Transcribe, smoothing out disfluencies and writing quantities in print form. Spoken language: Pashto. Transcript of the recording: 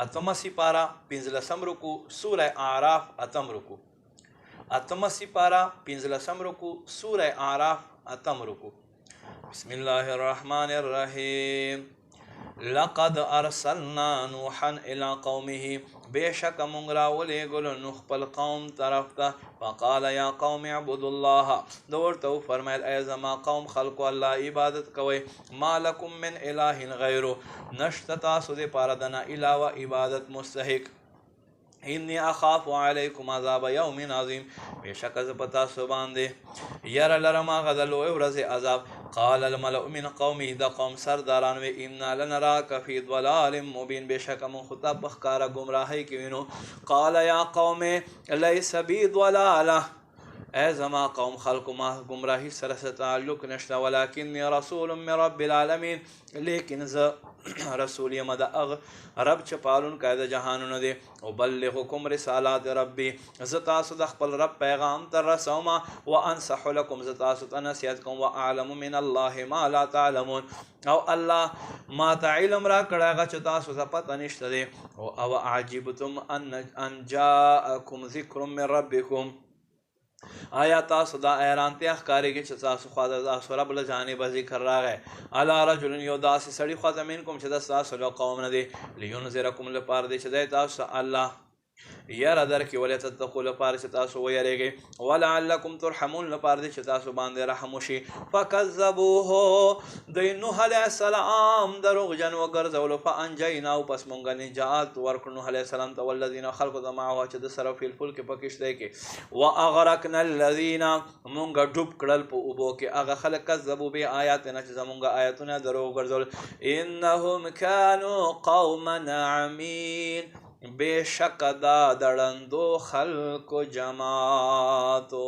اتم سپارہ پنځلسم رکو سورہ اعراف اتم رکو اتم سپارہ پنځلسم رکو سورہ اعراف اتم رکو بسم الله الرحمن الرحیم لقد ارسلنا نوحا الى قومه بشک مونږ راولېږلو نوح خپل قوم طرف ته فقال یا قوم اعبدوا الله د ورته فرمایل ای زما قوم خلقو الله عبادت کوئ ما لکم من اله غیره نشته تاسو د پاره د نه علاوه عبادت مستحق انی اخاف علیکم عذاب یوم عظیم بشک ز پتا سو باندې یرا لرما غدلو ورځ عذاب قال الملأ من قومه د قوم سرداران و انا لنراك في ضلال مبين بشک من خطاب بخکارا گمراهی کې وینو قال یا قوم ليس بي ضلاله ای زما قوم خلق ما گمراهی سره تعلق نشته ولكني رسول من رب العالمين لیکن ز رسول یم د رب چې پالون کای د جهانونو دی او بلغکم رسالات ربي ز تاسو د خپل رب پیغام تر رسوم وانصح لكم ز تاسو ته نصیحت کوم واعلم من الله ما لا تعلمون او الله ما تعلم را کړه چې تاسو ته پته نشته دی او عجبتم ان جاءكم ذکر من ربكم آیا تاسو دا ایرانتیا ښکارېږي چې تاسو خوا د تاسو رب له جانبه ذکر راغی علی رجل یو داسې سړي خوا منکم چې د ستاسو له قوم نه دی لینذرکم لپاره دی چې دی تاسو الله یاره درکې ولې تتقوا لپاره چې تاسو ویریږئ ولعلکم ترحمون لپاره دی چې تاسو باندې رحم وشي فکذبوه د نوح علیه السلام دروغجن وګرځولو فانجیناه پس مونږ نجات ورکړو نوح علیه السلام ته والذین خلقو د معه چې د سره فی الفلک په کشتی کې واغرقنا الذین مونږ ډوب کړل په اوبو کې هغه خلک کذبوا بآیاتنا چې زمونږ آیاتونه دروغ ګرځول انهم کانوا قوما عمین بشک دا دړندو خلق جماعتو